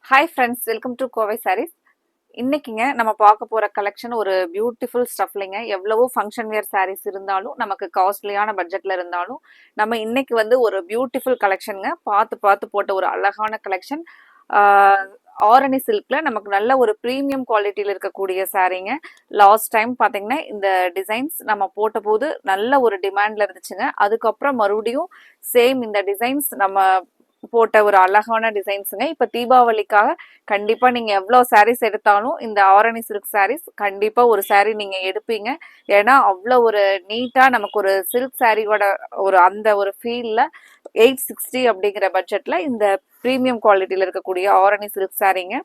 Hi friends, welcome to Kovai sarees. இன்னைக்குங்க நம்ம பார்க்க போற கலெக்ஷன் ஒரு பியூட்டிஃபுல் ஸ்டஃப்லிங்க. எவ்வளவோ ஃபங்க்ஷன் வேர் சாரீஸ் இருந்தாலும் நமக்கு காஸ்ட்லியான பட்ஜெட்ல இருந்தாலும் நம்ம இன்னைக்கு வந்து ஒரு பியூட்டிஃபுல் கலெக்ஷனுங்க. பார்த்து பார்த்து போட்ட ஒரு அழகான கலெக்ஷன். ஆரணி சில்க்ல நமக்கு நல்ல ஒரு ப்ரீமியம் குவாலிட்டியில் இருக்கக்கூடிய சாரீங்க. லாஸ்ட் டைம் பார்த்தீங்கன்னா இந்த டிசைன்ஸ் நம்ம போட்ட போது நல்ல ஒரு டிமாண்ட்ல இருந்துச்சுங்க. அதுக்கப்புறம் மறுபடியும் சேம் இந்த டிசைன்ஸ் நம்ம போட்ட ஒரு அழகான டிசைன்ஸுங்க. இப்ப தீபாவளிக்காக கண்டிப்பா நீங்க எவ்வளவு சாரீஸ் எடுத்தாலும் இந்த ஆரணி சில்க் சாரீஸ் கண்டிப்பா ஒரு சாரீ நீங்க எடுப்பீங்க. ஏன்னா அவ்வளவு ஒரு நீட்டா நமக்கு ஒரு சில்க் சாரியோட ஒரு அந்த ஒரு ஃபீல்ல 860 அப்படிங்கிற பட்ஜெட்ல இந்த ப்ரீமியம் குவாலிட்டியில இருக்கக்கூடிய ஆரணி சில்க் சாரீங்க.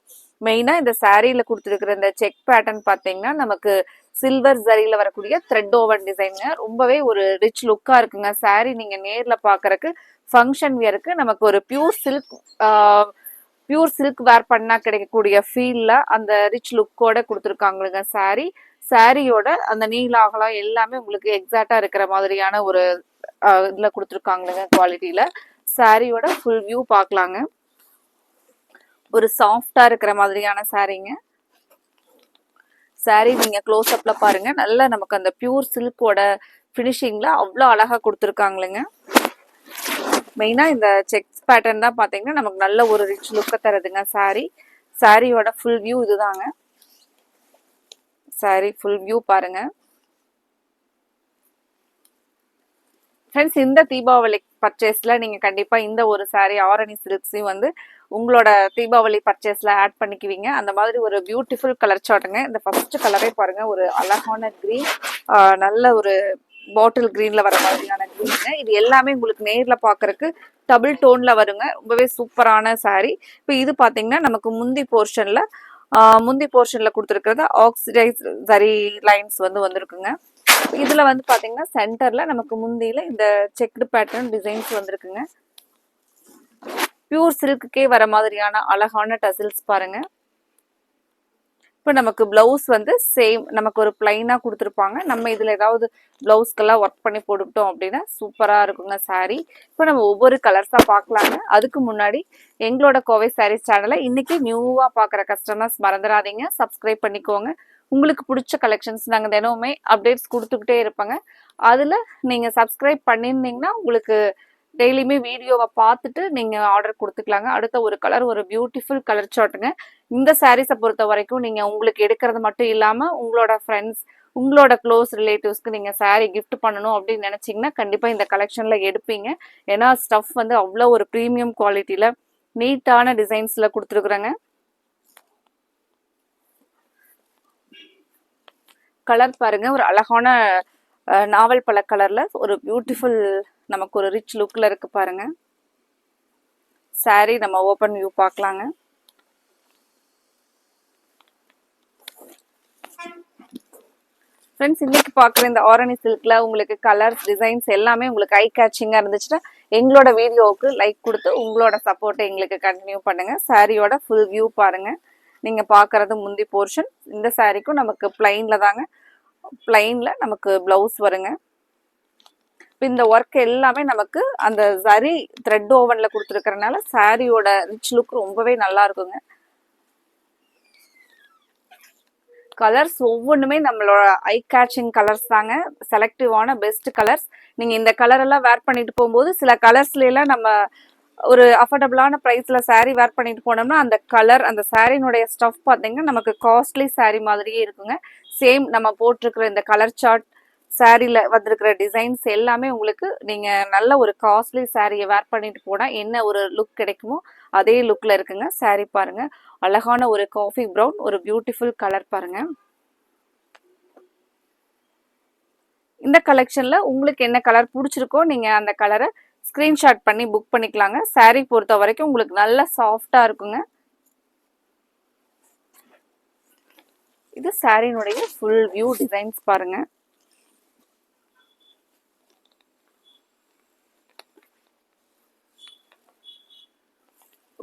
மெயினா இந்த சாரீல கொடுத்துருக்கிற இந்த செக் பேட்டர்ன் பார்த்தீங்கன்னா நமக்கு சில்வர் ஜரியில வரக்கூடிய த்ரெட் ஓவன் டிசைனுங்க. ரொம்பவே ஒரு ரிச் லுக்கா இருக்குங்க. சாரீ நீங்க நேர்ல பாக்குறதுக்கு ஃபங்க்ஷன் வியருக்கு நமக்கு ஒரு பியூர் சில்க் வேர் பண்ணா கிடைக்கக்கூடிய ஃபீல்ல அந்த ரிச் லுக்கோட கொடுத்துருக்காங்களுங்க. சாரியோட அந்த நீல அகலம் எல்லாமே உங்களுக்கு எக்ஸாக்டா இருக்கிற மாதிரியான ஒரு இதுல கொடுத்துருக்காங்களுங்க குவாலிட்டியில. சாரியோட ஃபுல் வியூ பார்க்கலாங்க. ஒரு சாஃப்டா இருக்கிற மாதிரியான சாரீங்க. சாரீ நீங்க க்ளோஸ் அப்ல பாருங்க. நல்லா நமக்கு அந்த பியூர் சில்கோட ஃபினிஷிங்ல அவ்வளோ அழகா கொடுத்துருக்காங்களுங்க. மெயினா இந்த செக்ஸ் பேட்டர்ன் தான் பாத்தீங்கன்னா நமக்கு நல்ல ஒரு ரிச் லுக்க தருதுங்க. சாரியோட ஃபுல் வியூ இதுதாங்க. சாரி ஃபுல் வியூ பாருங்க ஃப்ரெண்ட்ஸ். இந்த தீபாவளி பர்ச்சேஸ்ல நீங்க கண்டிப்பா இந்த ஒரு சாரி ஆரணி சில்க்ஸையும் வந்து உங்களோட தீபாவளி பர்ச்சேஸ்ல ஆட் பண்ணிக்குவீங்க. அந்த மாதிரி ஒரு பியூட்டிஃபுல் கலர் சார்ட்டுங்க. இந்த ஃபர்ஸ்ட் கலரே பாருங்க, ஒரு அழகான கிரீன், நல்ல ஒரு பாட்டில் கிரீன்ல வர மாதிரியான கிரீன். இது எல்லாமே உங்களுக்கு நேர்ல பாக்குறதுக்கு டபுள் டோன்ல வருங்க. ரொம்பவே சூப்பரான சாரி. இப்போ இது பாத்தீங்கன்னா நமக்கு முந்தி போர்ஷன்ல கொடுத்துருக்கிறது ஆக்சிடைஸ் சரி லைன்ஸ் வந்து வந்திருக்குங்க. இதுல வந்து பாத்தீங்கன்னா சென்டர்ல நமக்கு முந்தியில இந்த செக்டு பேட்டர்ன் டிசைன்ஸ் வந்திருக்குங்க. பியூர் சில்க்குக்கே வர மாதிரியான அழகான டசில்ஸ் பாருங்க. இப்போ நமக்கு பிளவுஸ் வந்து சேம் நமக்கு ஒரு பிளைனா கொடுத்துருப்பாங்க. நம்ம இதுல ஏதாவது பிளவுஸ்க்கெல்லாம் ஒர்க் பண்ணி போட்டுக்கிட்டோம் அப்படின்னா சூப்பரா இருக்குங்க சாரி. இப்போ நம்ம ஒவ்வொரு கலர்ஸா பார்க்கலாங்க. அதுக்கு முன்னாடி எங்களோட கோவை சாரீஸ் சேனலை இன்னைக்கு நியூவா பாக்குற கஸ்டமர்ஸ் மறந்துடாதீங்க, சப்ஸ்கிரைப் பண்ணிக்கோங்க. உங்களுக்கு பிடிச்ச கலெக்ஷன்ஸ் நாங்கள் தினமுமே அப்டேட்ஸ் கொடுத்துக்கிட்டே இருப்பாங்க. அதில் நீங்கள் சப்ஸ்கிரைப் பண்ணியிருந்தீங்கன்னா உங்களுக்கு டெய்லியுமே வீடியோவை பார்த்துட்டு நீங்கள் ஆர்டர் கொடுத்துக்கலாங்க. அடுத்த ஒரு கலர், ஒரு பியூட்டிஃபுல் கலர் சார்ட்டுங்க. இந்த சாரீஸை பொறுத்த வரைக்கும் நீங்கள் உங்களுக்கு எடுக்கிறது மட்டும் இல்லாமல் உங்களோட ஃப்ரெண்ட்ஸ், உங்களோட க்ளோஸ் ரிலேட்டிவ்ஸ்க்கு நீங்கள் சாரீ கிஃப்ட் பண்ணணும் அப்படின்னு நினச்சிங்கன்னா கண்டிப்பாக இந்த கலெக்ஷனில் எடுப்பீங்க. ஏன்னா ஸ்டஃப் வந்து அவ்வளோ ஒரு ப்ரீமியம் குவாலிட்டியில் நீட்டான டிசைன்ஸில் கொடுத்துருக்குறேங்க. கலர் பாருங்க, ஒரு அழகான நாவல் பழ கலர்ல ஒரு பியூட்டிஃபுல் நமக்கு ஒரு ரிச் லுக்ல இருக்கு பாருங்க. சாரி நம்ம ஓபன் வியூ பார்க்கலாங்க. ஃப்ரெண்ட்ஸ், இன்னைக்கு பார்க்குற இந்த ஆரணி சில்க்ல உங்களுக்கு கலர்ஸ், டிசைன்ஸ் எல்லாமே உங்களுக்கு ஐ கேச்சிங்கா இருந்துச்சுன்னா எங்களோட வீடியோவுக்கு லைக் கொடுத்து உங்களோட சப்போர்ட்டை எங்களுக்கு கண்டினியூ பண்ணுங்க. சாரியோட ஃபுல் வியூ பாருங்க. நீங்க பார்க்கறது முந்தி போர்ஷன். இந்த சாரிக்கும் நமக்கு பிளைன்ல நமக்கு பிளவுஸ் வருங்க. இந்த ஒர்க் எல்லாமே நமக்கு அந்த சரி த்ரெட் ஓவன்ல கொடுத்துருக்கறனால சாரியோட ரிச் லுக் ரொம்பவே நல்லா இருக்குங்க. கலர்ஸ் ஒவ்வொன்றுமே நம்மளோட ஐ கேச்சிங் கலர்ஸ் தாங்க. செலக்டிவான பெஸ்ட் கலர்ஸ். நீங்க இந்த கலர் எல்லாம் வேர் பண்ணிட்டு போகும்போது சில கலர்ஸ்ல எல்லாம் நம்ம ஒரு அஃபோர்டபுளான ப்ரைஸ்ல சாரீ வேர் பண்ணிட்டு போனோம்னா அந்த கலர், அந்த சாரினுடைய ஸ்டஃப் பார்த்தீங்கன்னா நமக்கு காஸ்ட்லி சாரீ மாதிரியே இருக்குங்க. சேம் நம்ம போட்டிருக்கிற இந்த கலர் சார்ட், சாரியில வந்திருக்கிற டிசைன்ஸ் எல்லாமே உங்களுக்கு நீங்க நல்ல ஒரு காஸ்ட்லி சாரியை வேர் பண்ணிட்டு போனா என்ன ஒரு லுக் கிடைக்குமோ அதே லுக்ல இருக்குங்க. சாரி பாருங்க, அழகான ஒரு காஃபி ப்ரௌன், ஒரு பியூட்டிஃபுல் கலர் பாருங்க. இந்த கலெக்ஷன்ல உங்களுக்கு என்ன கலர் பிடிச்சிருக்கோ நீங்க அந்த கலரை ஸ்கிரீன்ஷாட் பண்ணி புக் பண்ணிக்கலாங்க. சாரி பொறுத்த வரைக்கும் உங்களுக்கு நல்ல சாஃப்டா இருக்குங்க. இது சாரினுடைய ஃபுல் வியூ டிசைன்ஸ் பாருங்க.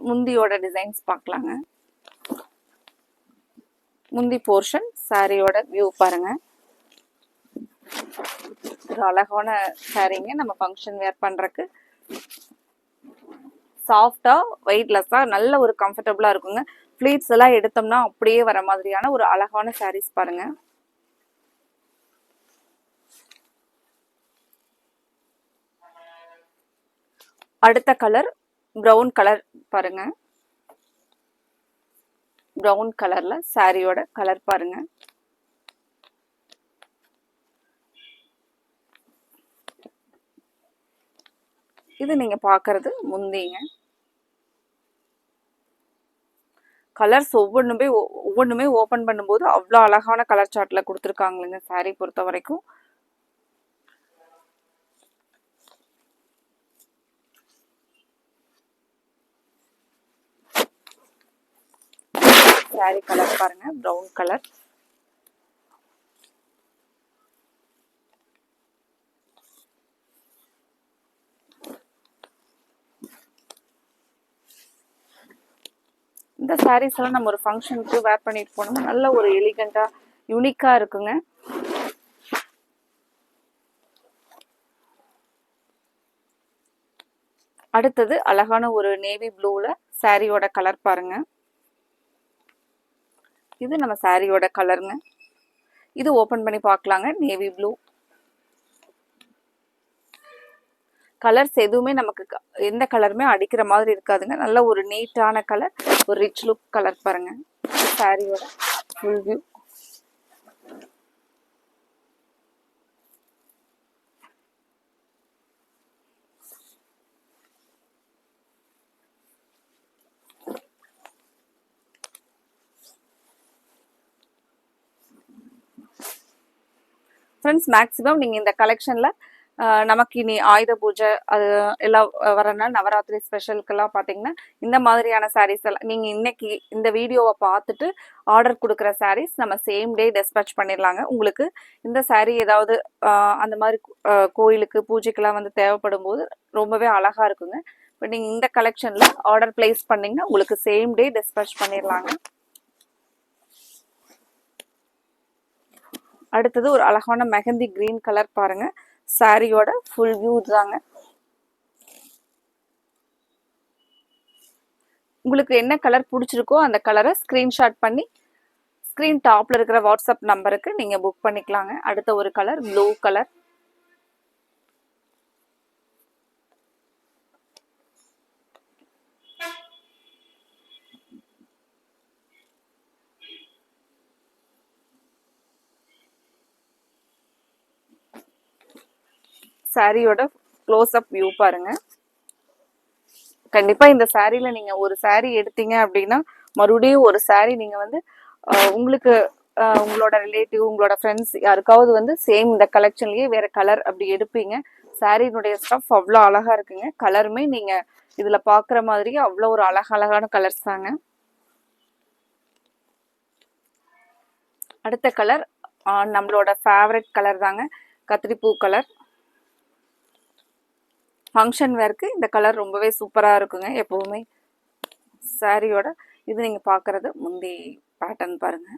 முந்தியோட டிசைன்ஸ் பார்க்கலாங்க. முந்தி போர்ஷன் சாரியோட வியூ பாருங்க. ஒரு அழகான சாரீங்க, நம்ம ஃபங்க்ஷன் வேர் பண்றதுக்கு சாஃப்டா வெயிட்லெஸ்ஸா நல்ல ஒரு கம்ஃபர்டபுளா இருக்குங்க. ஃபிளீட்ஸ் எல்லாம் எடுத்தோம்னா அப்படியே வர மாதிரியான ஒரு அழகான சாரீஸ் பாருங்க. அடுத்த கலர் பிரவுன் கலர் பாருங்க. பிரவுன் கலர்ல சாரியோட கலர் பாருங்க. இது நீங்க பாக்குறது முந்திங்க. கலர்ஸ் ஒவ்வொன்றுமே ஓபன் பண்ணும்போது அவ்வளோ அழகான கலர் சார்ட்ல கொடுத்துருக்காங்களுங்க சாரி பொறுத்த வரைக்கும். சாரி கலர் பாருங்க, பிரவுன் கலர். இந்த சாரீஸ் எல்லாம் நம்ம ஒரு ஃபங்க்ஷனுக்கு வேர் பண்ணிட்டு போனோம்னா நல்ல ஒரு எலிகண்டா யூனிக்கா இருக்குங்க. அடுத்தது அழகான ஒரு நேவி ப்ளூல சாரியோட கலர் பாருங்க. இது நம்ம சாரியோட கலருங்க. இது ஓபன் பண்ணி பார்க்கலாங்க. நேவி ப்ளூ கலர்ஸ் எதுவுமே நமக்கு எந்த கலருமே அடிக்கிற மாதிரி இருக்காதுங்க. நல்ல ஒரு நீட்டான கலர், ஒரு ரிச் லுக் கலர் பாருங்க. சாரியோட ஃபுல் வியூ. ஃப்ரெண்ட்ஸ், மேக்ஸிமம் நீங்கள் இந்த கலெக்ஷனில் நமக்கு இனி ஆயுத பூஜை அது எல்லாம் வரனால நவராத்திரி ஸ்பெஷலுக்கெல்லாம் பார்த்தீங்கன்னா இந்த மாதிரியான சாரீஸ் எல்லாம் நீங்கள் இன்னைக்கு இந்த வீடியோவை பார்த்துட்டு ஆர்டர் கொடுக்குற சாரீஸ் நம்ம சேம் டே டெஸ்பேச் பண்ணிடலாங்க. உங்களுக்கு இந்த சாரீ ஏதாவது அந்த மாதிரி கோயிலுக்கு பூஜைக்கெல்லாம் வந்து தேவைப்படும் போது ரொம்பவே அழகாக இருக்குங்க. இப்போ நீங்கள் இந்த கலெக்ஷனில் ஆர்டர் பிளேஸ் பண்ணிங்கன்னா உங்களுக்கு சேம் டே டெஸ்பேச் பண்ணிடலாங்க. அடுத்தது ஒரு அழகான மெஹந்தி கிரீன் கலர் பாருங்க. சாரியோட ஃபுல் வியூ தாங்க. உங்களுக்கு என்ன கலர் பிடிச்சிருக்கோ அந்த கலரை ஸ்கிரீன்ஷாட் பண்ணி ஸ்கிரீன் டாப்ல இருக்கிற வாட்ஸ்அப் நம்பருக்கு நீங்க புக் பண்ணிக்கலாங்க. அடுத்த ஒரு கலர் ப்ளூ கலர். சாரியோட க்ளோஸ் அப் வியூ பாருங்க. கண்டிப்பா இந்த சாரியில நீங்க ஒரு சாரி எடுத்தீங்க அப்படின்னா மறுபடியும் ஒரு சாரி நீங்க வந்து உங்களுக்கு உங்களோட ரிலேட்டிவ் உங்களோட ஃப்ரெண்ட்ஸ் யாருக்காவது வந்து சேம் இந்த கலெக்ஷன்லயே வேற கலர் அப்படி எடுப்பீங்க. சாரியினுடைய ஸ்டஃப் அவ்வளோ அழகா இருக்குங்க. கலருமே நீங்க இதுல பாக்குற மாதிரி அவ்வளோ ஒரு அழகான கலர்ஸ் தாங்க. அடுத்த கலர் நம்மளோட ஃபேவரட் கலர் தாங்க, கத்திரிப்பூ கலர். ஃபங்க்ஷன் வேர்க்கு இந்த கலர் ரொம்பவே சூப்பராக இருக்குங்க எப்பவுமே. சாரியோட இது நீங்க பார்க்கறது முந்தி பேட்டர்ன் பாருங்க.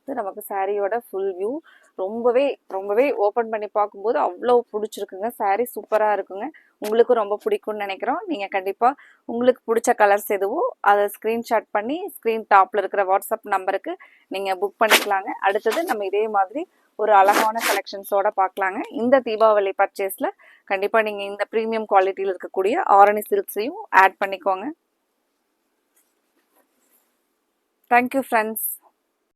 இது நமக்கு சாரியோட ஃபுல் வியூ. ரொம்பவே ஓப்பன் பண்ணி பார்க்கும்போது அவ்வளோ பிடிச்சிருக்குங்க. சாரி சூப்பராக இருக்குங்க. உங்களுக்கு ரொம்ப பிடிக்கும்னு நினைக்கிறோம். நீங்கள் கண்டிப்பாக உங்களுக்கு பிடிச்ச கலர்ஸ் எதுவோ அதை ஸ்க்ரீன்ஷாட் பண்ணி ஸ்க்ரீன் டாப்பில் இருக்கிற வாட்ஸ்அப் நம்பருக்கு நீங்கள் புக் பண்ணிக்கலாங்க. அடுத்தது நம்ம இதே மாதிரி ஒரு அழகான கலெக்ஷன்ஸோட பார்க்கலாங்க. இந்த தீபாவளி பர்ச்சேஸில் கண்டிப்பாக நீங்கள் இந்த ப்ரீமியம் குவாலிட்டியில் இருக்கக்கூடிய ஆரணி சில்க்ஸையும் ஆட் பண்ணிக்கோங்க. Thank you friends.